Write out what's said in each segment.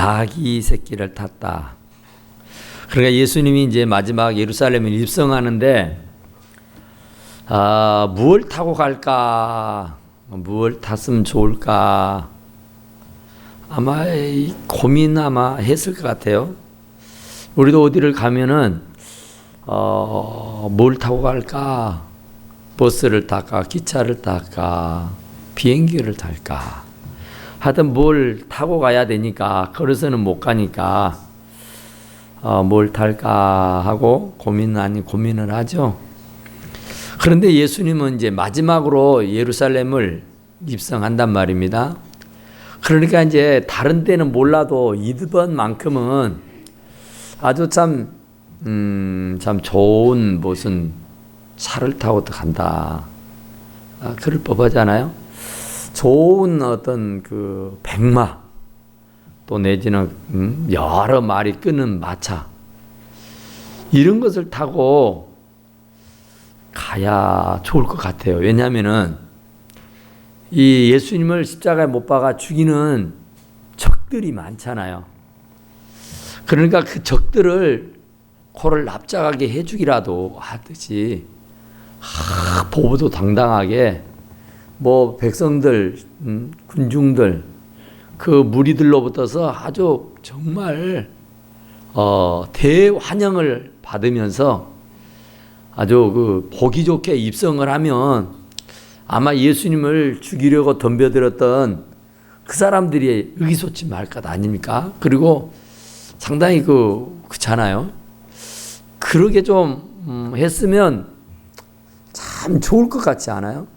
나귀 새끼를 탔다. 그러니까 예수님이 이제 마지막 예루살렘을 입성하는데 무엇을 타고 갈까? 무엇을 탔으면 좋을까? 아마 고민 아마 했을 것 같아요. 우리도 어디를 가면은 뭘 타고 갈까? 버스를 탈까? 기차를 탈까? 비행기를 탈까? 하여튼 뭘 타고 가야 되니까 걸어서는 못 가니까 뭘 탈까 하고 고민을 하죠. 그런데 예수님은 이제 마지막으로 예루살렘을 입성한단 말입니다. 그러니까 이제 다른 때는 몰라도 이번만큼은 아주 참 좋은 무슨 차를 타고 간다. 그럴 법하잖아요. 좋은 어떤 그 백마 또 내지는 여러 마리 끄는 마차 이런 것을 타고 가야 좋을 것 같아요. 왜냐하면은 이 예수님을 십자가에 못 박아 죽이는 적들이 많잖아요. 그러니까 그 적들을 코를 납작하게 해주기라도 하듯이 보고도 당당하게 뭐 백성들, 군중들 그 무리들로부터서 아주 정말 대환영을 받으면서 아주 그 보기 좋게 입성을 하면 아마 예수님을 죽이려고 덤벼들었던 그 사람들이 의기소침할 것 아닙니까? 그리고 상당히 그렇잖아요. 그러게 좀 했으면 참 좋을 것 같지 않아요?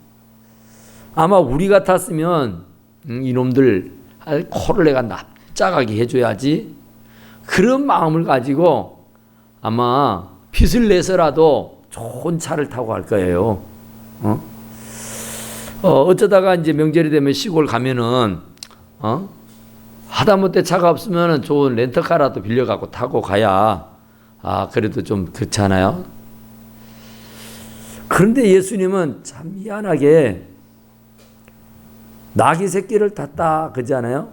아마 우리 같았으면 이놈들 코를 내가 납작하게 해줘야지 그런 마음을 가지고 아마 빚을 내서라도 좋은 차를 타고 갈 거예요. 어쩌다가 이제 명절이 되면 시골 가면은 하다못해 차가 없으면 좋은 렌터카라도 빌려갖고 타고 가야 그래도 좀 그렇잖아요. 그런데 예수님은 참 미안하게 나귀 새끼를 탔다 그러잖아요.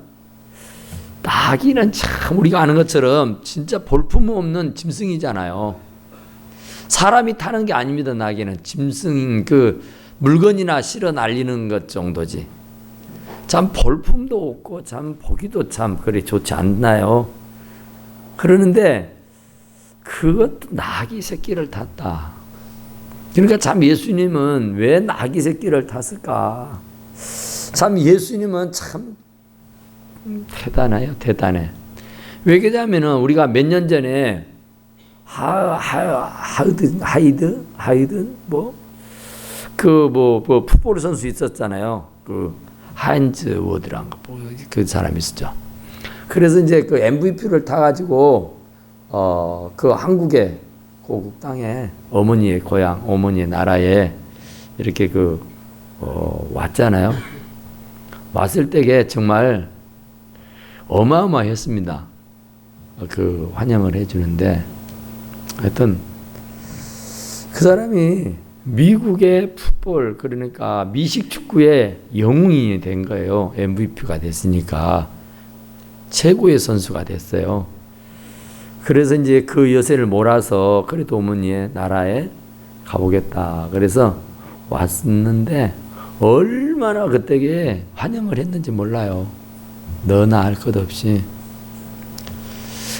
나귀는 참 우리가 아는 것처럼 진짜 볼품없는 짐승이잖아요. 사람이 타는 게 아닙니다. 나귀는 짐승 그 물건이나 실어 날리는 것 정도지. 참 볼품도 없고 참 보기도 참 그리 좋지 않나요? 그러는데 그것도 나귀 새끼를 탔다. 그러니까 참 예수님은 왜 나귀 새끼를 탔을까? 참 예수님은 참 대단해요. 대단해. 왜 그러냐면은 우리가 몇 년 전에 하이든 풋볼 선수 있었잖아요. 그 하인즈 워드란가 그 사람이 있었죠. 그래서 이제 그 MVP를 타가지고 그 한국의 고국 땅에 어머니의 고향, 어머니의 나라에 이렇게 왔잖아요. 왔을 때게 정말 어마어마했습니다. 그 환영을 해주는데 하여튼 그 사람이 미국의 풋볼 그러니까 미식 축구의 영웅이 된 거예요. MVP가 됐으니까 최고의 선수가 됐어요. 그래서 이제 그 여세를 몰아서 그래도 어머니의 나라에 가보겠다. 그래서 왔는데 얼마나 그때에 환영을 했는지 몰라요. 너나 할 것 없이.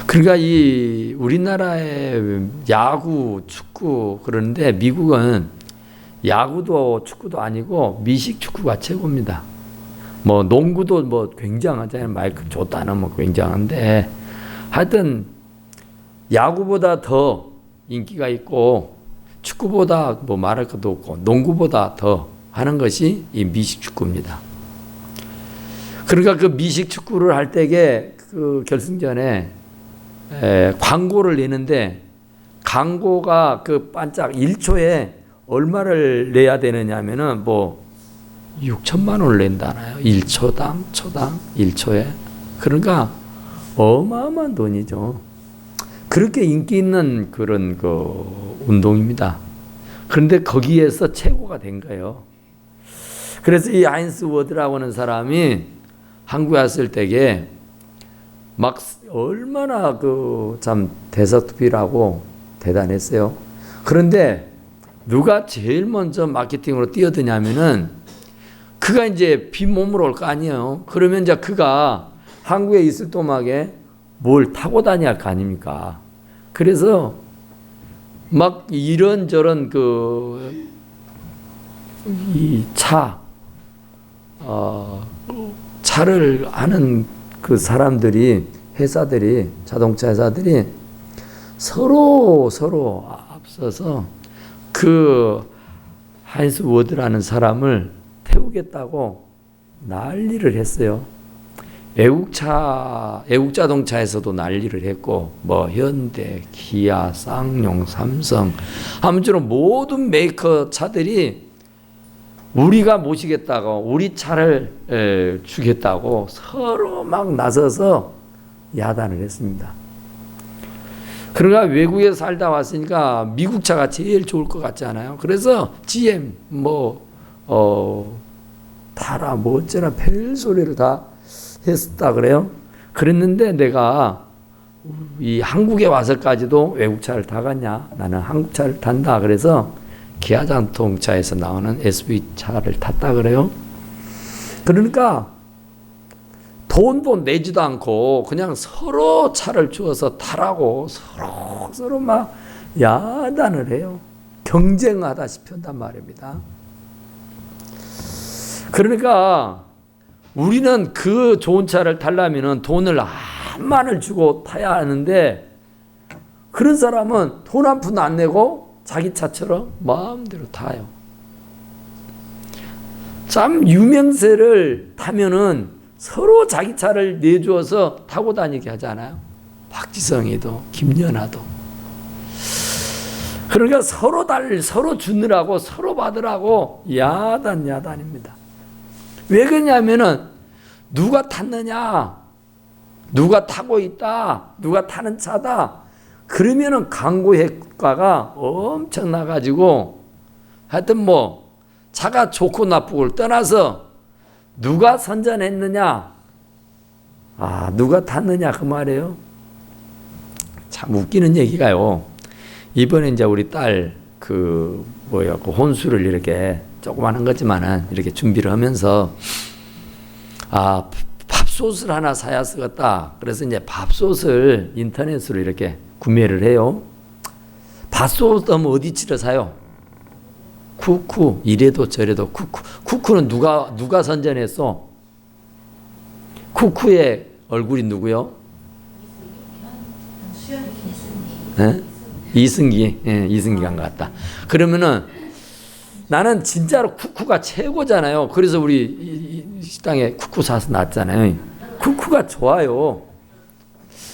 그러니까 이 우리나라의 야구, 축구 그러는데 미국은 야구도 축구도 아니고 미식 축구가 최고입니다. 뭐 농구도 뭐 굉장하잖아요. 마이클 조단은 뭐 굉장한데 하여튼 야구보다 더 인기가 있고 축구보다 뭐 말할 것도 없고 농구보다 더 하는 것이 이 미식 축구입니다. 그러니까 그 미식 축구를 할 때에 그 결승전에 광고를 내는데 광고가 그 반짝 1초에 얼마를 내야 되느냐 하면은 뭐 6천만 원을 낸다나요? 1초당 1초에. 그러니까 어마어마한 돈이죠. 그렇게 인기 있는 그런 운동입니다. 그런데 거기에서 최고가 된 거예요. 그래서 이 하인스 워드라고 하는 사람이 한국에 왔을 때에 막 얼마나 참 대서특필하고 대단했어요. 그런데 누가 제일 먼저 마케팅으로 뛰어드냐면은 그가 이제 빈몸으로 올 거 아니에요. 그러면 이제 그가 한국에 있을 도막에 뭘 타고 다녀야 할 거 아닙니까? 그래서 막 이런저런 이 차를 아는 그 사람들이, 회사들이, 자동차 회사들이 서로 앞서서 그 하인스 워드라는 사람을 태우겠다고 난리를 했어요. 외국 자동차에서도 난리를 했고, 뭐 현대, 기아, 쌍용, 삼성, 아무쪼록 모든 메이커 차들이 우리가 모시겠다고, 우리 차를 주겠다고 서로 막 나서서 야단을 했습니다. 그러니까 외국에 살다 왔으니까 미국 차가 제일 좋을 것 같지 않아요? 그래서 GM, 타라, 어쩌나 별소리를 다 했었다 그래요. 그랬는데 내가 이 한국에 와서까지도 외국 차를 타갔냐? 나는 한국 차를 탄다. 그래서 기아 자동차에서 나오는 SV 차를 탔다 그래요. 그러니까 돈도 내지도 않고 그냥 서로 차를 주어서 타라고 서로 막 야단을 해요. 경쟁하다시피 한단 말입니다. 그러니까 우리는 그 좋은 차를 타려면 돈을 한만을 주고 타야 하는데, 그런 사람은 돈 한 푼 안 내고 자기 차처럼 마음대로 타요. 참 유명세를 타면은 서로 자기 차를 내주어서 타고 다니게 하잖아요. 박지성이도 김연아도. 그러니까 서로 주느라고 서로 받으라고 야단입니다. 왜 그러냐면은 누가 탔느냐, 누가 타고 있다, 누가 타는 차다, 그러면은 광고 효과가 엄청나 가지고, 하여튼 차가 좋고 나쁘고를 떠나서 누가 선전했느냐, 누가 탔느냐 그 말이에요. 참 웃기는 얘기가요. 이번에 이제 우리 딸 혼수를 이렇게 조그만한 거지만은 이렇게 준비를 하면서 밥솥을 하나 사야 쓰겠다. 그래서 이제 밥솥을 인터넷으로 이렇게 구매를 해요. 밥솥 하면 어디치를 사요? 쿠쿠. 이래도 저래도 쿠쿠. 쿠쿠는 누가 선전했어? 쿠쿠의 얼굴이 누구요? 네? 이승기. 예, 이승기가 한 것 같다. 그러면은 나는 진짜로 쿠쿠가 최고잖아요. 그래서 우리 이 식당에 쿠쿠 사서 놨잖아요. 쿠쿠가 좋아요.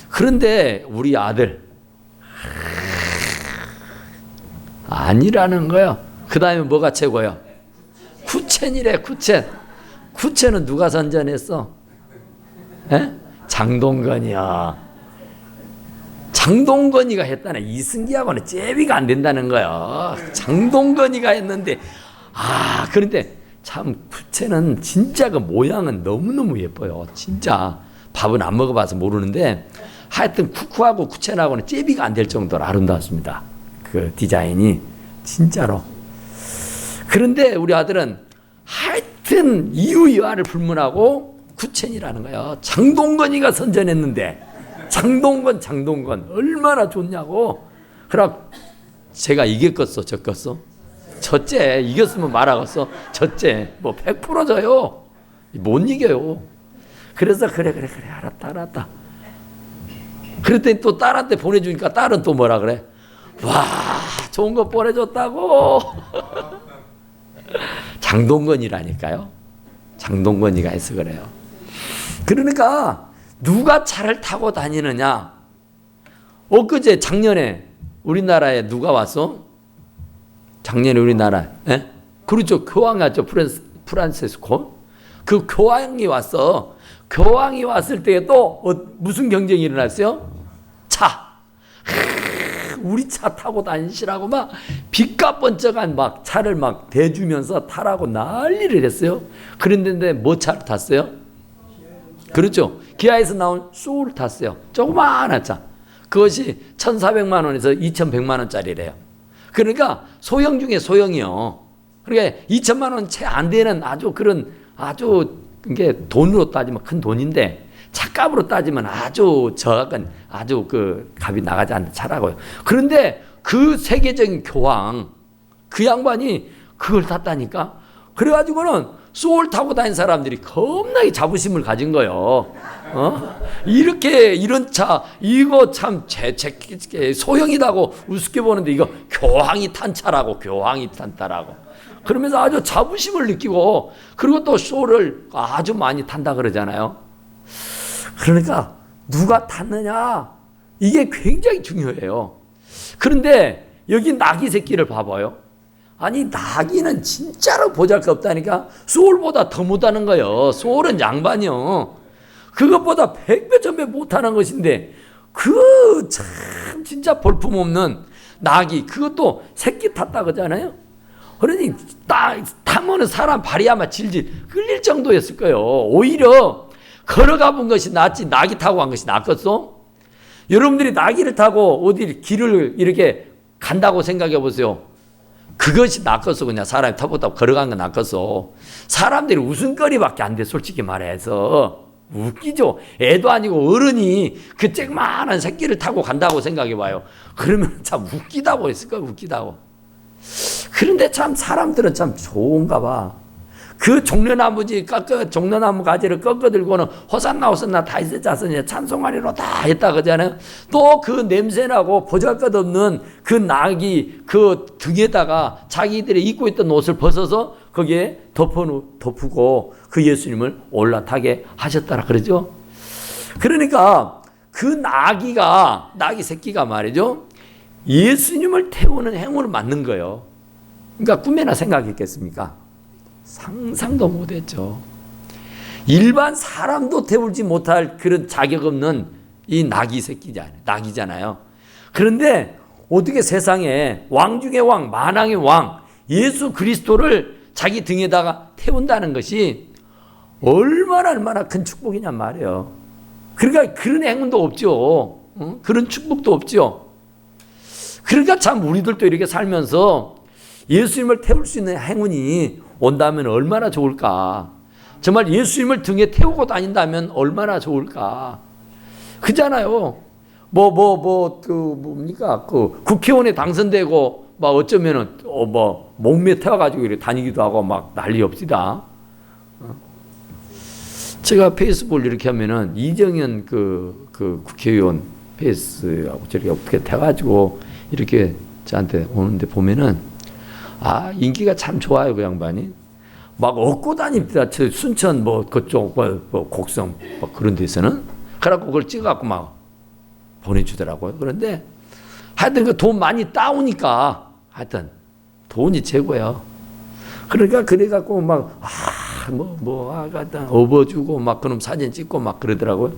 그런데 우리 아들 아니라는 거예요. 그 다음에 뭐가 최고요? 쿠첸이래. 쿠첸은 누가 선전했어? 에? 장동건이야. 장동건이가 했다네. 이승기하고는 잽이가 안 된다는 거예요. 장동건이가 했는데, 그런데 참 쿠첸은 진짜 그 모양은 너무너무 예뻐요. 진짜 밥은 안 먹어봐서 모르는데 하여튼 쿠쿠하고 쿠첸하고는 잽이가 안 될 정도로 아름다웠습니다. 그 디자인이 진짜로. 그런데 우리 아들은 하여튼 이유이하를 불문하고 쿠첸이라는 거예요. 장동건이가 선전했는데, 장동건 얼마나 좋냐고. 그럼 제가 이겼겠어, 졌겠어? 졌제. 이겼으면 말하겠어. 졌제. 100% 져요. 못 이겨요. 그래서 그래 알았다. 그랬더니 또 딸한테 보내주니까 딸은 또 뭐라 그래? 와, 좋은 거 보내줬다고. 장동건이라니까요. 장동건이가 해서 그래요. 그러니까 누가 차를 타고 다니느냐. 작년에 우리나라에 누가 왔어? 작년에 우리나라에. 그렇죠. 교황이 왔죠. 프란시스코. 그 교황이 왔어. 교황이 왔을 때에 또 무슨 경쟁이 일어났어요? 차. 우리 차 타고 다니시라고 막 빛깔번쩍한 막 차를 막 대주면서 타라고 난리를 했어요. 그런데 뭐 차를 탔어요? 그렇죠. 기아에서 나온 소울을 탔어요. 조그마한 차. 그것이 1,400만 원에서 2,100만 원짜리래요. 그러니까 소형 중에 소형이요. 그러니까 2천만 원 채 안 되는 아주 그런 아주 이게 돈으로 따지면 큰 돈인데 차값으로 따지면 아주 저간 아주 그 값이 나가지 않는 차라고요. 그런데 그 세계적인 교황 그 양반이 그걸 탔다니까. 그래가지고는 소울 타고 다닌 사람들이 겁나게 자부심을 가진 거예요. 이렇게 이런 차 이거 참 소형이다고 우습게 보는데 이거 교황이 탄 차라고 교황이 탄 차라고 그러면서 아주 자부심을 느끼고 그리고 또 소울을 아주 많이 탄다 그러잖아요. 그러니까 누가 탔느냐 이게 굉장히 중요해요. 그런데 여기 나귀 새끼를 봐봐요. 아니 나귀는 진짜로 보잘것없다니까. 소울보다 더 못하는 거예요. 소울은 양반이요. 그것보다 100배 전배 못하는 것인데 그 참 진짜 볼품없는 나귀 그것도 새끼 탔다 그러잖아요. 그러니 딱 타면은 사람 발이 아마 질질 끌릴 정도였을 거예요. 오히려 걸어가 본 것이 낫지 나귀 타고 간 것이 낫겠어? 여러분들이 나귀를 타고 어디 길을 이렇게 간다고 생각해 보세요. 그것이 낫겠어. 그냥 사람이 타보다 걸어간 건 낫겠어. 사람들이 웃음거리밖에 안 돼. 솔직히 말해서 웃기죠. 애도 아니고 어른이 그 쬐그만한 새끼를 타고 간다고 생각해 봐요. 그러면 참 웃기다고 했을 거야. 웃기다고. 그런데 참 사람들은 참 좋은가 봐. 그 종려나무 가지를 꺾어 들고는 호산나 호산나 다윗의 자손이여 찬송하리로 다 했다 그러잖아요. 또 그 냄새나고 보잘것없는 그 나귀 그 등에다가 자기들이 입고 있던 옷을 벗어서 거기에 덮고 그 예수님을 올라타게 하셨다라 그러죠. 그러니까 그 나귀 새끼가 말이죠. 예수님을 태우는 행운을 맞는 거예요. 그러니까 꿈에나 생각했겠습니까? 상상도 못했죠. 일반 사람도 태우지 못할 그런 자격 없는 이 나귀잖아요. 그런데 어떻게 세상에 왕 중의 왕, 만왕의 왕, 예수 그리스도를 자기 등에다가 태운다는 것이 얼마나 큰 축복이냔 말이에요. 그러니까 그런 행운도 없죠. 그런 축복도 없죠. 그러니까 참 우리들도 이렇게 살면서 예수님을 태울 수 있는 행운이 온다면 얼마나 좋을까. 정말 예수님을 등에 태우고 다닌다면 얼마나 좋을까. 그잖아요. 그 국회의원에 당선되고 막 어쩌면은 몸에 태워가지고 이렇게 다니기도 하고 막 난리 없시다. 제가 페이스북을 이렇게 하면은 이정현 그 국회의원 페이스하고 저렇게 어떻게 태가지고 이렇게 저한테 오는데 보면은 인기가 참 좋아요. 그 양반이 막 얻고 다닙니다. 저 순천 그쪽 곡성 그런 데서는 그래갖고 그걸 찍어갖고 막 보내주더라고요. 그런데 하여튼 그 돈 많이 따오니까 하여튼 돈이 최고예요. 그러니까 그래갖고 막 업어주고 막 그럼 사진 찍고 막 그러더라고요.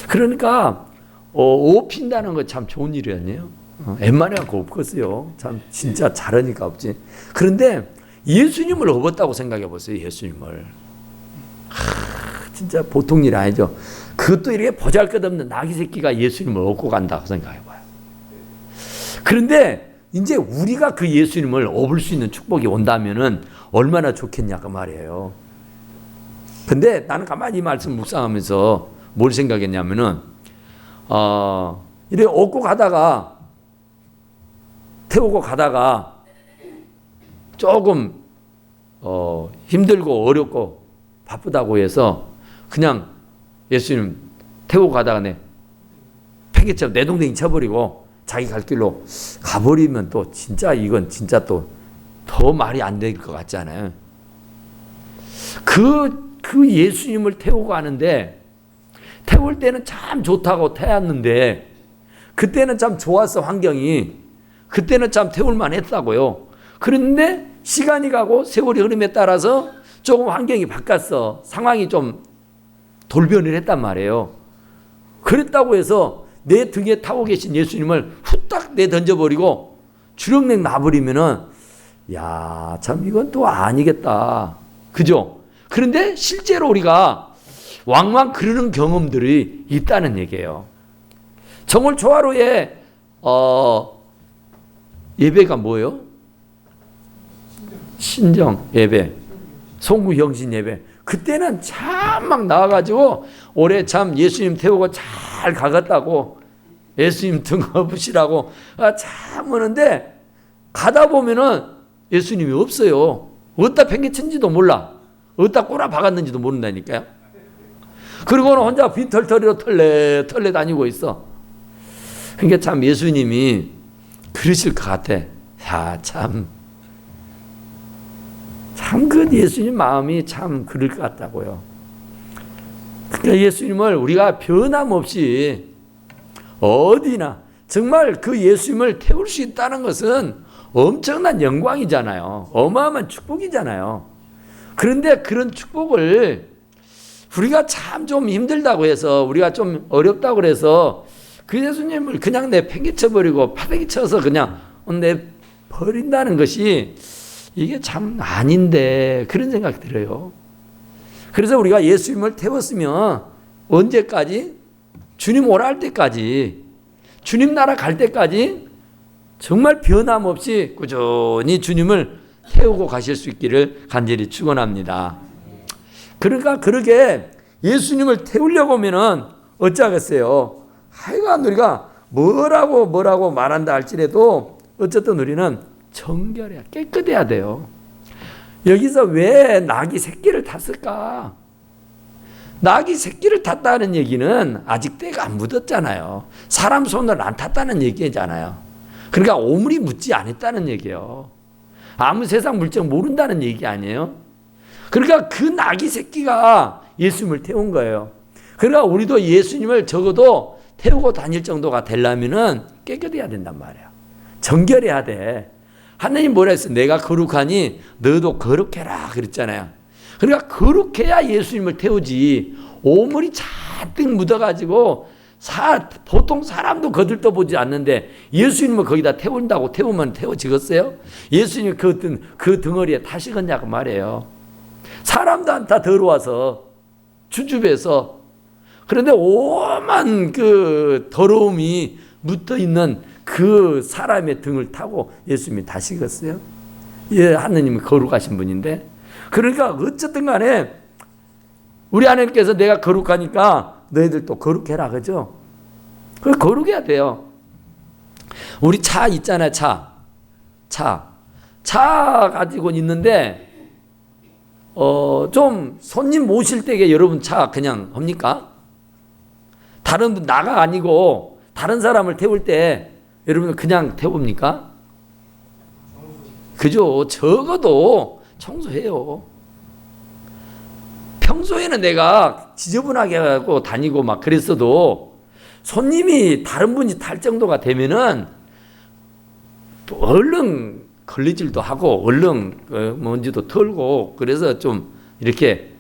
그러니까 옷 핀다는 거 참 좋은 일이 아니에요. 웬만해 갖고 없겠어요. 참 진짜 잘하니까 없지. 그런데 예수님을 업었다고 생각해 보세요. 예수님을. 진짜 보통 일 아니죠. 그것도 이렇게 보잘것없는 나귀 새끼가 예수님을 업고 간다고 생각해 봐요. 그런데 이제 우리가 그 예수님을 업을 수 있는 축복이 온다면은 얼마나 좋겠냐 그 말이에요. 근데 나는 가만히 이 말씀 묵상하면서 뭘 생각했냐면은 이렇게 업고 가다가 태우고 가다가 조금 힘들고 어렵고 바쁘다고 해서 그냥 예수님 태우고 가다가 팽개쳐 내동댕이 쳐버리고 자기 갈 길로 가버리면 또 진짜 이건 진짜 또 더 말이 안 될 것 같지 않아요? 그 예수님을 태우고 가는데 태울 때는 참 좋다고 태웠는데 그때는 참 좋았어 환경이. 그때는 참 태울만 했다고요. 그런데 시간이 가고 세월이 흐름에 따라서 조금 환경이 바뀌었어. 상황이 좀 돌변을 했단 말이에요. 그랬다고 해서 내 등에 타고 계신 예수님을 후딱 내던져버리고 주렁냉 놔버리면은 참 이건 또 아니겠다. 그죠? 그런데 실제로 우리가 왕왕 그러는 경험들이 있다는 얘기예요. 정월 초하루에 예배가 뭐예요? 신정 예배, 송구영신 예배. 그때는 참 막 나와가지고 올해 참 예수님 태우고 잘 가겠다고 예수님 등업으시라고 참 오는데 가다 보면은 예수님이 없어요. 어디다 팽개친지도 몰라. 어디다 꼬라 박았는지도 모른다니까요. 그리고는 혼자 빈털터리로 털레 다니고 있어. 그러니까 참 예수님이 그러실 것 같아. 야, 참 그 예수님 마음이 참 그럴 것 같다고요. 그러니까 예수님을 우리가 변함없이 어디나 정말 그 예수님을 태울 수 있다는 것은 엄청난 영광이잖아요. 어마어마한 축복이잖아요. 그런데 그런 축복을 우리가 참 좀 힘들다고 해서 우리가 좀 어렵다고 그래서 그 예수님을 그냥 팽개쳐버리고 파대기 쳐서 그냥 내버린다는 것이 이게 참 아닌데 그런 생각이 들어요. 그래서 우리가 예수님을 태웠으면 언제까지? 주님 오라 할 때까지, 주님 나라 갈 때까지 정말 변함없이 꾸준히 주님을 태우고 가실 수 있기를 간절히 축원합니다. 그러니까 그러게 예수님을 태우려고 하면은 어쩌겠어요? 하여간 우리가 뭐라고 말한다 할지라도 어쨌든 우리는 정결해야, 깨끗해야 돼요. 여기서 왜 낙이 새끼를 탔을까? 낙이 새끼를 탔다는 얘기는 아직 때가 안 묻었잖아요. 사람 손을 안 탔다는 얘기잖아요. 그러니까 오물이 묻지 않았다는 얘기예요. 아무 세상 물정 모른다는 얘기 아니에요. 그러니까 그 낙이 새끼가 예수님을 태운 거예요. 그러니까 우리도 예수님을 적어도 태우고 다닐 정도가 되려면은 깨끗해야 된단 말이에요. 정결해야 돼. 하나님 뭐라 했어요? 내가 거룩하니 너도 거룩해라 그랬잖아요. 그러니까 거룩해야 예수님을 태우지. 오물이 잔뜩 묻어가지고 보통 사람도 거들떠 보지 않는데 예수님을 거기다 태운다고 태우면 태워지겠어요? 예수님이 그 덩어리에 타시겠냐고 말이에요. 사람도 안 다 더러워서 주줍에서. 그런데 오만 그 더러움이 묻어 있는 그 사람의 등을 타고 예수님이 타시겠어요? 예, 하느님이 거룩하신 분인데. 그러니까 어쨌든 간에 우리 하나님께서 내가 거룩하니까 너희들도 거룩해라, 그죠? 그 거룩해야 돼요. 우리 차 있잖아요, 차 가지고 있는데 좀 손님 모실 때에 여러분 차 그냥 합니까? 다른 분 나가 아니고 다른 사람을 태울 때 여러분 그냥 태웁니까? 그죠? 적어도 청소해요. 평소에는 내가 지저분하게 하고 다니고 막 그랬어도 손님이 다른 분이 탈 정도가 되면은 또 얼른 걸리질도 하고 얼른 먼지도 털고 그래서 좀 이렇게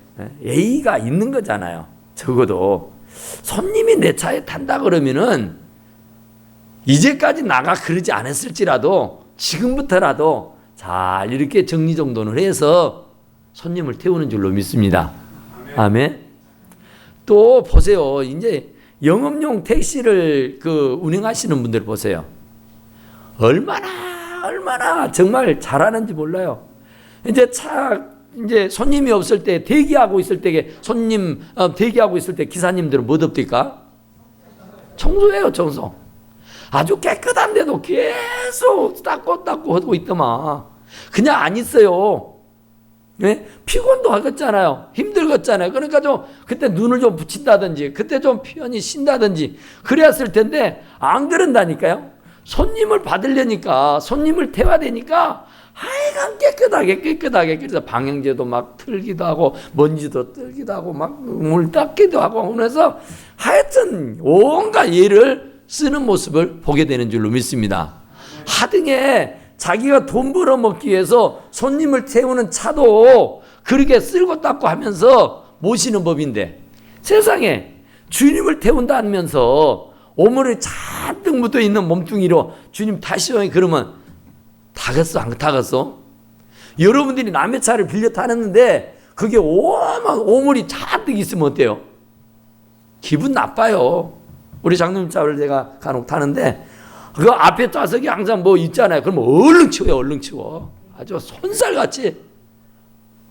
예의가 있는 거잖아요. 적어도 손님이 내 차에 탄다 그러면은 이제까지 나가 그러지 않았을지라도 지금부터라도 잘 이렇게 정리정돈을 해서 손님을 태우는 줄로 믿습니다. 아멘. 또 보세요. 이제 영업용 택시를 운행하시는 분들 보세요. 얼마나 정말 잘하는지 몰라요. 이제 손님이 없을 때 대기하고 있을 때 대기하고 있을 때 기사님들은 뭐 덥니까? 청소해요, 청소. 아주 깨끗한데도 계속 닦고 하고 있더만. 그냥 안 있어요. 네? 피곤도 하겠잖아요. 힘들겠잖아요. 그러니까 좀 그때 눈을 좀 붙인다든지 그때 좀 편히 쉰다든지 그랬을 텐데 안 그런다니까요. 손님을 받으려니까 손님을 태워야 되니까 하여간 깨끗하게 그래서 방향제도 막 틀기도 하고 먼지도 떨기도 하고 막 물 닦기도 하고 그래서 하여튼 온갖 예를 쓰는 모습을 보게 되는 줄로 믿습니다. 하등에 자기가 돈 벌어먹기 위해서 손님을 태우는 차도 그렇게 쓸고 닦고 하면서 모시는 법인데 세상에 주님을 태운다 하면서 오물이 잔뜩 묻어있는 몸뚱이로 주님 타시오 그러면 타겠어 안 타겠어? 여러분들이 남의 차를 빌려 타는데 그게 오물이 잔뜩 있으면 어때요? 기분 나빠요. 우리 장로님 차를 제가 간혹 타는데 그 앞에 좌석이 항상 뭐 있잖아요. 그럼 얼른 치워요. 얼른 치워. 아주 손살같이.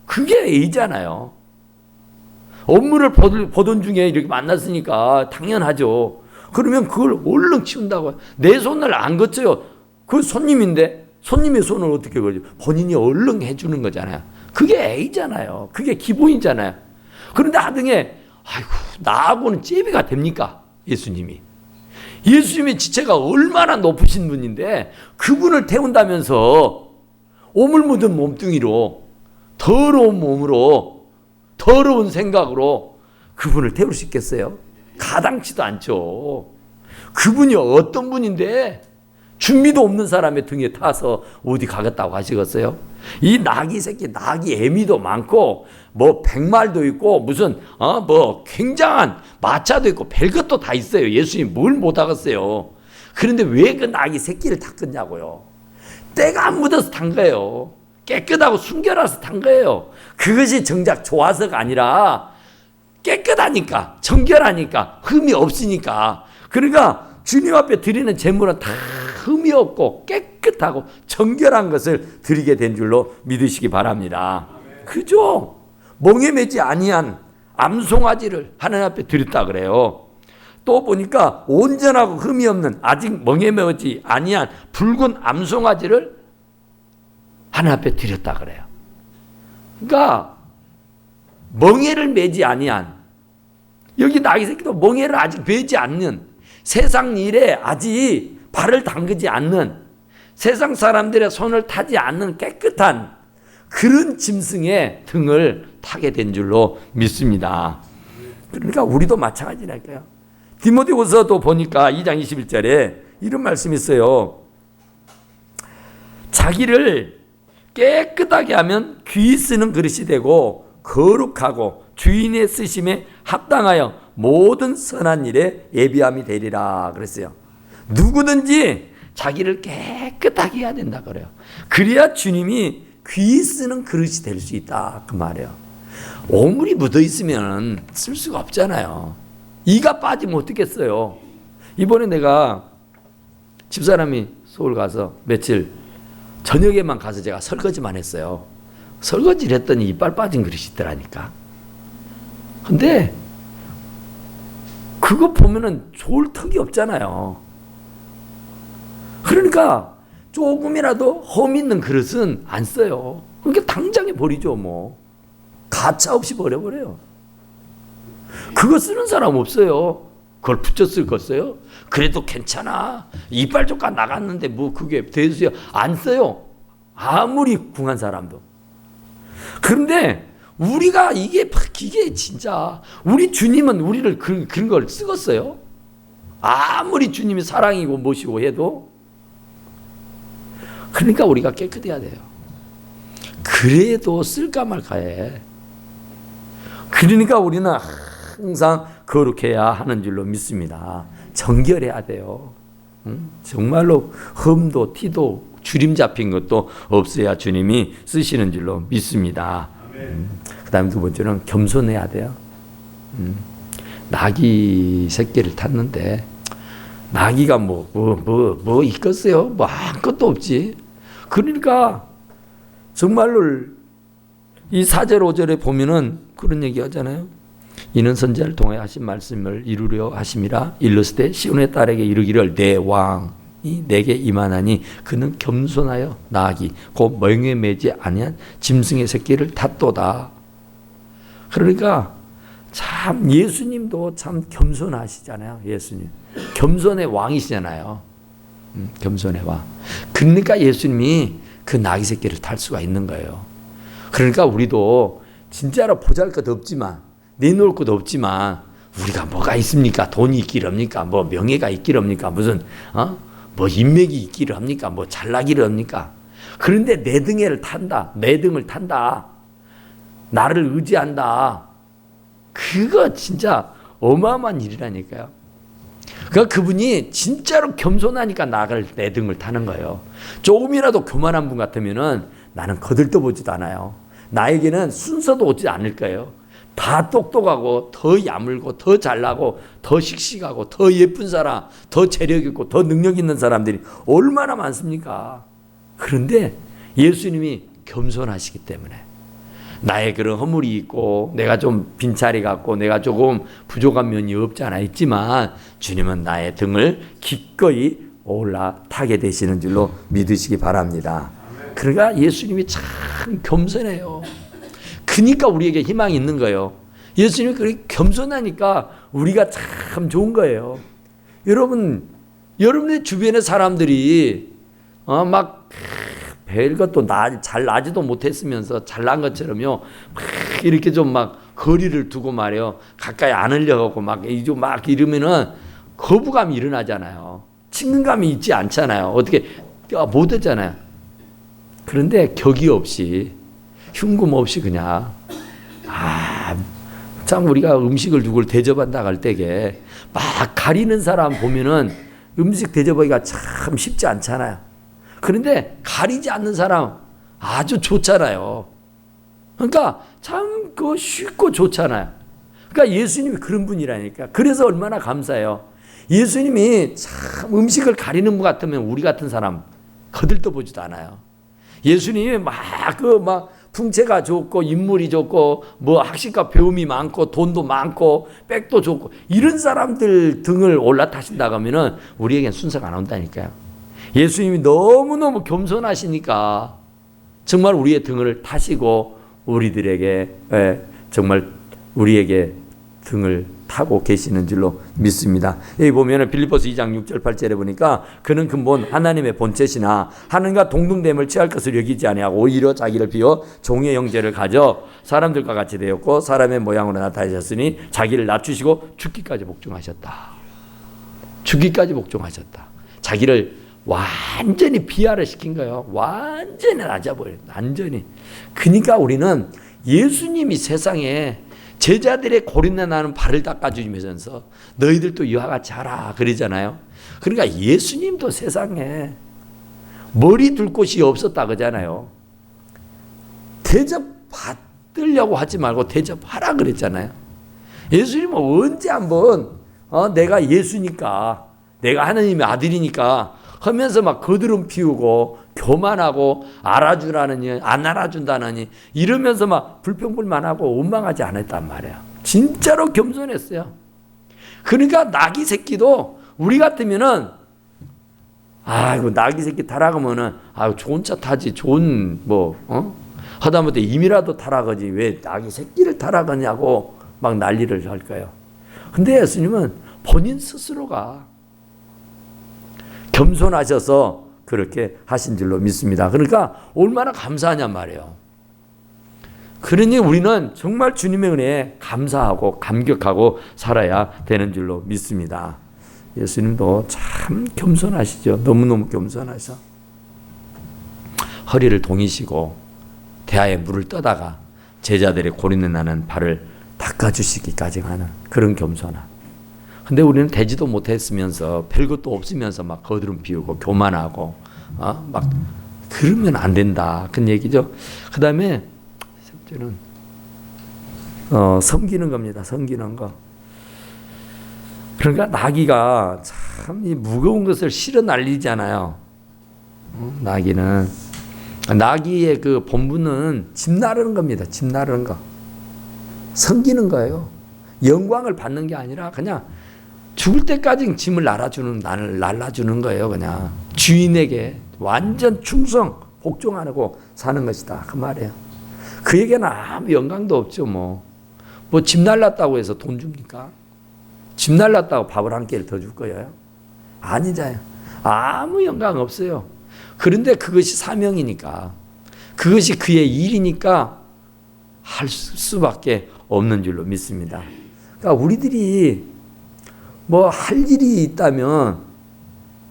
그게 A잖아요. 업무를 보던 중에 이렇게 만났으니까 당연하죠. 그러면 그걸 얼른 치운다고요. 내 손을 안 거쳐요. 그 손님인데 손님의 손을 어떻게 걸죠? 본인이 얼른 해주는 거잖아요. 그게 A잖아요. 그게 기본이잖아요. 그런데 하등에 아이고 나하고는 째비가 됩니까? 예수님이. 예수님의 지체가 얼마나 높으신 분인데 그분을 태운다면서 오물 묻은 몸뚱이로 더러운 몸으로 더러운 생각으로 그분을 태울 수 있겠어요? 가당치도 않죠. 그분이 어떤 분인데 준비도 없는 사람의 등에 타서 어디 가겠다고 하시겠어요? 이 나귀 새끼, 나귀 애미도 많고 뭐 백말도 있고 무슨 뭐 굉장한 마차도 있고 별것도 다 있어요. 예수님 뭘 못하겠어요. 그런데 왜 그 나귀 새끼를 탔겠냐고요. 때가 안 묻어서 탄 거예요. 깨끗하고 순결해서 탄 거예요. 그것이 정작 좋아서가 아니라 깨끗하니까, 정결하니까, 흠이 없으니까. 그러니까 주님 앞에 드리는 제물은 다 흠이 없고 깨끗하고 정결한 것을 드리게 된 줄로 믿으시기 바랍니다. 그죠? 멍에 매지 아니한 암송아지를 하나님 앞에 드렸다 그래요. 또 보니까 온전하고 흠이 없는 아직 멍에 매지 아니한 붉은 암송아지를 하나님 앞에 드렸다 그래요. 그러니까 멍에를 매지 아니한, 여기 나귀 새끼도 멍에를 아직 매지 않는, 세상 일에 아직 발을 담그지 않는, 세상 사람들의 손을 타지 않는 깨끗한 그런 짐승의 등을 타게 된 줄로 믿습니다. 그러니까 우리도 마찬가지라니까요. 디모데후서도 보니까 2장 21절에 이런 말씀이 있어요. 자기를 깨끗하게 하면 귀 쓰는 그릇이 되고 거룩하고 주인의 쓰심에 합당하여 모든 선한 일에 예비함이 되리라 그랬어요. 누구든지 자기를 깨끗하게 해야 된다 그래요. 그래야 주님이 귀 쓰는 그릇이 될 수 있다 그 말이에요. 오물이 묻어 있으면 쓸 수가 없잖아요. 이가 빠지면 어떻겠어요. 이번에 내가 집사람이 서울 가서 며칠 저녁에만 가서 제가 설거지만 했어요. 설거지를 했더니 이빨 빠진 그릇이 있더라니까. 근데 그거 보면은 좋을 턱이 없잖아요. 그러니까 조금이라도 험 있는 그릇은 안 써요. 그러니까 당장에 버리죠 뭐. 가차 없이 버려버려요. 그거 쓰는 사람 없어요. 그걸 붙여 쓸 거 써요? 그래도 괜찮아. 이빨 조각 나갔는데 뭐 그게 대수야. 안 써요. 아무리 궁한 사람도. 그런데 우리가 이게 진짜 우리 주님은 우리를 그런 걸 쓰겠어요? 아무리 주님이 사랑이고 뭐시고 해도. 그러니까 우리가 깨끗해야 돼요. 그래도 쓸까 말까 해. 그러니까 우리는 항상 거룩해야 하는 줄로 믿습니다. 정결해야 돼요. 정말로 흠도 티도 주림 잡힌 것도 없어야 주님이 쓰시는 줄로 믿습니다. 그 다음에 두 번째는 겸손해야 돼요. 나귀 새끼를 탔는데 나귀가 뭐 있겠어요? 뭐 아무것도 없지. 그러니까 정말로 이 4절 5절에 보면은 그런 얘기 하잖아요. 이는 선지자를 통해 하신 말씀을 이루려 하심이라. 일렀을 시온의 딸에게 이르기를 내 왕이 내게 임하나니 그는 겸손하여 나귀 곧 멍에 매지 아니한 짐승의 새끼를 탔도다. 그러니까 참 예수님도 참 겸손하시잖아요. 예수님 겸손의 왕이시잖아요. 겸손의 왕. 그러니까 예수님이 그 나귀 새끼를 탈 수가 있는 거예요. 그러니까 우리도 진짜로 보잘것 없지만 내놓을 것 없지만 우리가 뭐가 있습니까? 돈이 있기를 합니까? 뭐 명예가 있기를 합니까? 무슨 뭐 인맥이 있기를 합니까? 뭐 잘나기를 합니까? 그런데 내 등을 탄다. 내 등을 탄다. 나를 의지한다. 그거 진짜 어마어마한 일이라니까요. 그러니까 그분이 진짜로 겸손하니까 나를 내 등을 타는 거예요. 조금이라도 교만한 분 같으면은 나는 거들떠보지도 않아요. 나에게는 순서도 오지 않을 거예요. 다 똑똑하고 더 야물고 더 잘나고 더 씩씩하고 더 예쁜 사람, 더 재력 있고 더 능력 있는 사람들이 얼마나 많습니까? 그런데 예수님이 겸손하시기 때문에 나의 그런 허물이 있고 내가 좀 빈차리 같고 내가 조금 부족한 면이 없지 않아 있지만 주님은 나의 등을 기꺼이 올라타게 되시는 줄로 믿으시기 바랍니다. 그러니까 예수님이 참 겸손해요. 그러니까 우리에게 희망이 있는 거예요. 예수님이 그렇게 겸손하니까 우리가 참 좋은 거예요. 여러분의 주변의 사람들이 막 별것도 잘 나지도 못했으면서 잘난 것처럼요, 막 이렇게 좀 막 거리를 두고 말이요, 가까이 안 하려고 막 이러면은 거부감이 일어나잖아요. 친근감이 있지 않잖아요. 어떻게 못 하잖아요. 그런데 격이 없이 흉금 없이 그냥 참 우리가 음식을 누굴 대접한다 할 때에 막 가리는 사람 보면은 음식 대접하기가 참 쉽지 않잖아요. 그런데 가리지 않는 사람 아주 좋잖아요. 그러니까 참 그 쉽고 좋잖아요. 그러니까 예수님이 그런 분이라니까. 그래서 얼마나 감사해요. 예수님이 참 음식을 가리는 분 같으면 우리 같은 사람 거들떠 보지도 않아요. 예수님이 막 풍채가 좋고 인물이 좋고 뭐 학식과 배움이 많고 돈도 많고 백도 좋고 이런 사람들 등을 올라타신다고 하면은 우리에겐 순서가 안 온다니까요. 예수님이 너무너무 겸손하시니까 정말 우리의 등을 타시고 우리들에게 정말 우리에게 등을 타고 계시는 줄로 믿습니다. 여기 보면은 빌립보서 2장 6절 8절에 보니까 그는 근본 하나님의 본체시나 하나님과 동등됨을 취할 것을 여기지 아니하고 오히려 자기를 비워 종의 형제를 가져 사람들과 같이 되었고 사람의 모양으로 나타나셨으니 자기를 낮추시고 죽기까지 복종하셨다. 죽기까지 복종하셨다. 자기를 완전히 비하를 시킨 거예요. 완전히 낮아버려요. 완전히. 그러니까 우리는 예수님이 세상에 제자들의 고린내 나는 발을 닦아주면서 너희들도 이와 같이 하라 그러잖아요. 그러니까 예수님도 세상에 머리 둘 곳이 없었다 그러잖아요. 대접 받으려고 하지 말고 대접하라 그랬잖아요. 예수님은 언제 한번 내가 예수니까 내가 하나님의 아들이니까 하면서 막 거드름 피우고 교만하고 알아주라느니 안 알아준다느니 이러면서 막 불평불만하고 원망하지 않았단 말이에요. 진짜로 겸손했어요. 그러니까 나귀 새끼도 우리 같으면은 아이고 나귀 새끼 타라가면은 좋은 차 타지 좋은 하다못해 임이라도 타라가지 왜 나귀 새끼를 타라가냐고 막 난리를 할 거예요. 근데 예수님은 본인 스스로가 겸손하셔서 그렇게 하신 줄로 믿습니다. 그러니까 얼마나 감사하냔 말이에요. 그러니 우리는 정말 주님의 은혜에 감사하고 감격하고 살아야 되는 줄로 믿습니다. 예수님도 참 겸손하시죠. 너무너무 겸손하셔. 허리를 동이시고 대하에 물을 떠다가 제자들의 고린내 나는 발을 닦아주시기까지 하는 그런 겸손함. 근데 우리는 되지도 못했으면서 별것도 없으면서 막 거드름 피우고 교만하고 막 그러면 안 된다 그런 얘기죠. 그 다음에 저는 섬기는 겁니다. 섬기는 거. 그러니까 나귀가 참 이 무거운 것을 실어 날리잖아요. 나귀의 그 본분은 짐 나르는 겁니다. 짐 나르는 거. 섬기는 거예요. 영광을 받는 게 아니라 그냥 죽을 때까지 짐을 날라주는 거예요. 그냥 주인에게 완전 충성, 복종하고 사는 것이다. 그 말이에요. 그에게는 아무 영광도 없죠. 뭐 짐 날랐다고 해서 돈 줍니까? 짐 날랐다고 밥을 한 끼를 더 줄 거예요? 아니잖아요. 아무 영광 없어요. 그런데 그것이 사명이니까 그것이 그의 일이니까 할 수밖에 없는 줄로 믿습니다. 그러니까 우리들이 할 일이 있다면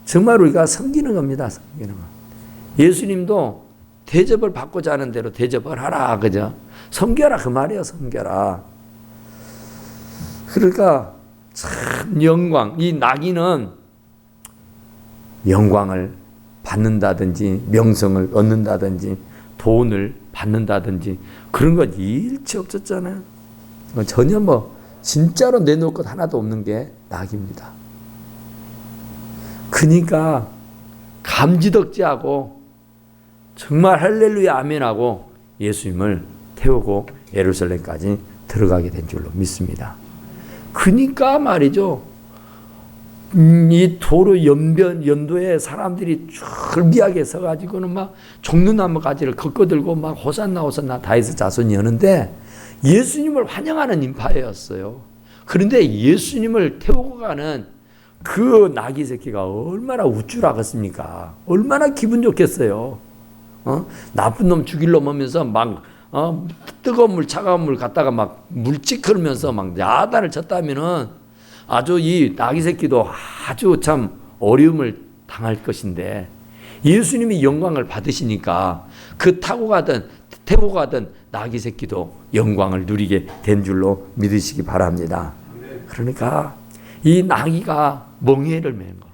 정말 우리가 섬기는 겁니다. 섬기는 거. 예수님도 대접을 받고자 하는 대로 대접을 하라. 그죠? 섬겨라. 그 말이에요. 섬겨라. 그러니까 참 영광. 이 나귀는 영광을 받는다든지 명성을 얻는다든지 돈을 받는다든지 그런 건 일체 없었잖아요. 전혀 진짜로 내놓을 것 하나도 없는 게 낙입니다. 그러니까 감지덕지하고 정말 할렐루야 아멘하고 예수님을 태우고 예루살렘까지 들어가게 된 줄로 믿습니다. 그러니까 말이죠. 이 도로 연도에 사람들이 줄비하게 서가지고는 막 종려나무 가지를 걷어들고 막 호산나 호산나 다윗의 자손이 여는데 예수님을 환영하는 인파였어요. 그런데 예수님을 태우고 가는 그 나귀 새끼가 얼마나 우쭐하겠습니까? 얼마나 기분 좋겠어요. 나쁜 놈 죽일 놈 하면서 막 뜨거운 물 차가운 물 갖다가 막 물찍 흐르면서 막 야단을 쳤다면은 아주 이 나귀 새끼도 아주 참 어려움을 당할 것인데 예수님이 영광을 받으시니까 그 태고 가던 나귀 새끼도 영광을 누리게 된 줄로 믿으시기 바랍니다. 그러니까 이 나귀가 멍에를 맨 거.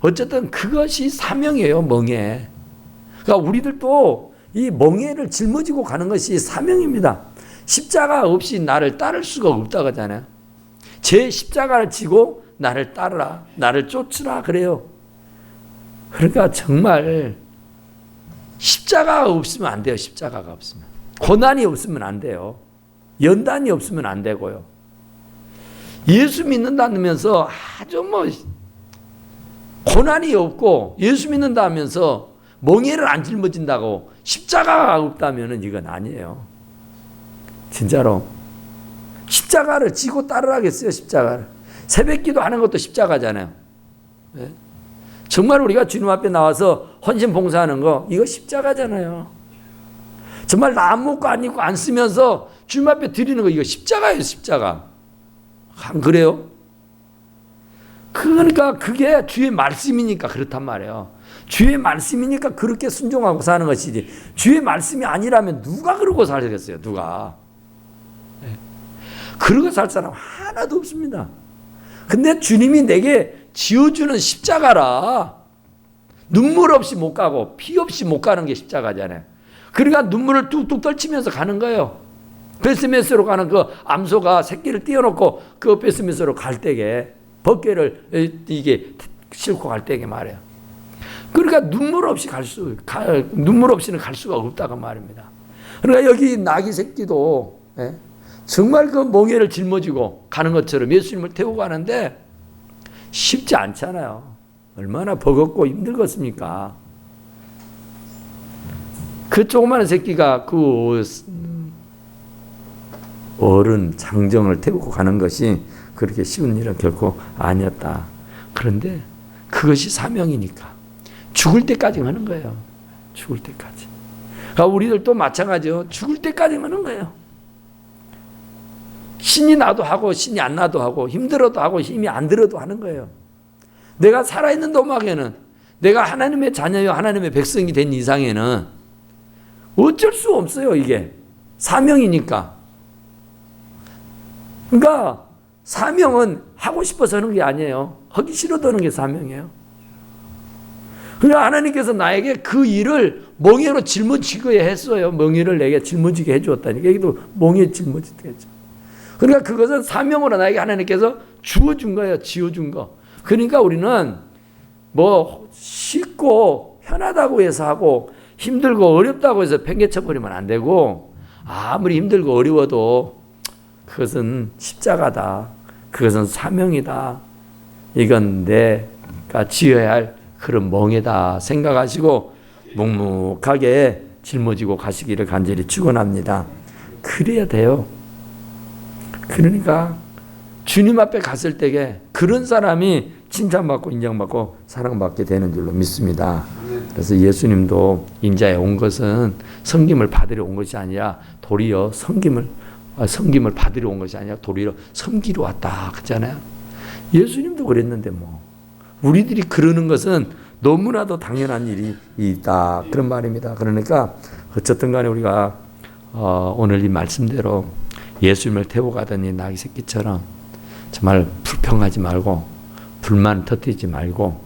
어쨌든 그것이 사명이에요, 멍에. 그러니까 우리들도 이 멍에를 짊어지고 가는 것이 사명입니다. 십자가 없이 나를 따를 수가 없다고 하잖아요. 제 십자가를 지고 나를 따르라, 나를 쫓으라 그래요. 그러니까 정말 십자가가 없으면 안 돼요. 십자가가 없으면. 고난이 없으면 안 돼요. 연단이 없으면 안 되고요. 예수 믿는다면서 아주 고난이 없고 예수 믿는다면서 멍에를 안 짊어진다고 십자가가 없다면 이건 아니에요. 진짜로. 십자가를 지고 따르라겠어요. 십자가를. 새벽기도 하는 것도 십자가잖아요. 네? 정말 우리가 주님 앞에 나와서 헌신 봉사하는 거 이거 십자가잖아요. 정말 나 먹고 안 입고 안 쓰면서 주님 앞에 드리는 거 이거 십자가예요. 십자가. 안 그래요? 그러니까 그게 주의 말씀이니까 그렇단 말이에요. 주의 말씀이니까 그렇게 순종하고 사는 것이지 주의 말씀이 아니라면 누가 그러고 살겠어요. 누가. 그러고 살 사람 하나도 없습니다. 근데 주님이 내게 지어주는 십자가라. 눈물 없이 못 가고 피 없이 못 가는 게 십자가잖아요. 그러니까 눈물을 뚝뚝 떨치면서 가는 거예요. 베스메스로 가는 그 암소가 새끼를 띄워놓고 그 베스메스로 갈 때에 벗개를 이게 싣고 갈 때에 말이에요. 그러니까 눈물 없이는 갈 수가 없다고 말입니다. 그러니까 여기 나귀 새끼도 정말 그 멍에를 짊어지고 가는 것처럼 예수님을 태우고 가는데 쉽지 않잖아요. 얼마나 버겁고 힘들겠습니까? 그 조그마한 새끼가 그 어른 장정을 태우고 가는 것이 그렇게 쉬운 일은 결코 아니었다. 그런데 그것이 사명이니까 죽을 때까지 하는 거예요. 죽을 때까지. 그러니까 우리들도 마찬가지요. 죽을 때까지 하는 거예요. 신이 나도 하고 신이 안 나도 하고 힘들어도 하고 힘이 안 들어도 하는 거예요. 내가 살아있는 도막에는 내가 하나님의 자녀요 하나님의 백성이 된 이상에는 어쩔 수 없어요. 이게 사명이니까. 그러니까 사명은 하고 싶어서 하는 게 아니에요. 하기 싫어도 하는 게 사명이에요. 그러니까 하나님께서 나에게 그 일을 멍에로 짊어지게 했어요. 멍에를 내게 짊어지게 해주었다니까. 여기도 멍에 짊어지게 했죠. 그러니까 그것은 사명으로 나에게 하나님께서 주어준 거예요. 지어준 거. 그러니까 우리는 쉽고 편하다고 해서 하고 힘들고 어렵다고 해서 팽개쳐버리면 안 되고 아무리 힘들고 어려워도 그것은 십자가다. 그것은 사명이다. 이건 내가 지어야 할 그런 멍에다 생각하시고 묵묵하게 짊어지고 가시기를 간절히 축원합니다. 그래야 돼요. 그러니까 주님 앞에 갔을 때에 그런 사람이 칭찬받고 인정받고 사랑받게 되는 줄로 믿습니다. 그래서 예수님도 인자에 온 것은 섬김을 받으러 온 것이 아니라 도리어 섬김을 받으러 온 것이 아니라 도리어 섬기러 왔다 그랬잖아요. 예수님도 그랬는데 우리들이 그러는 것은 너무나도 당연한 일이 있다 그런 말입니다. 그러니까 어쨌든 간에 우리가 오늘 이 말씀대로 예수님을 태우고 가던 이 나귀 새끼처럼 정말 불평하지 말고 불만 터뜨리지 말고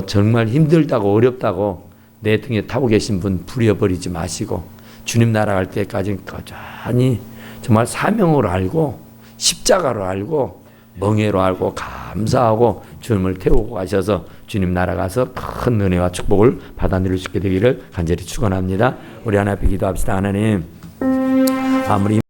정말 힘들다고 어렵다고 내 등에 타고 계신 분 부려버리지 마시고 주님 나라 갈 때까지 꾸준히 정말 사명으로 알고 십자가로 알고 멍해로 알고 감사하고 주님을 태우고 가셔서 주님 나라 가서 큰 은혜와 축복을 받아 누릴 수 있게 되기를 간절히 축원합니다. 우리 하나님 앞에 기도합시다. 하나님, 아무리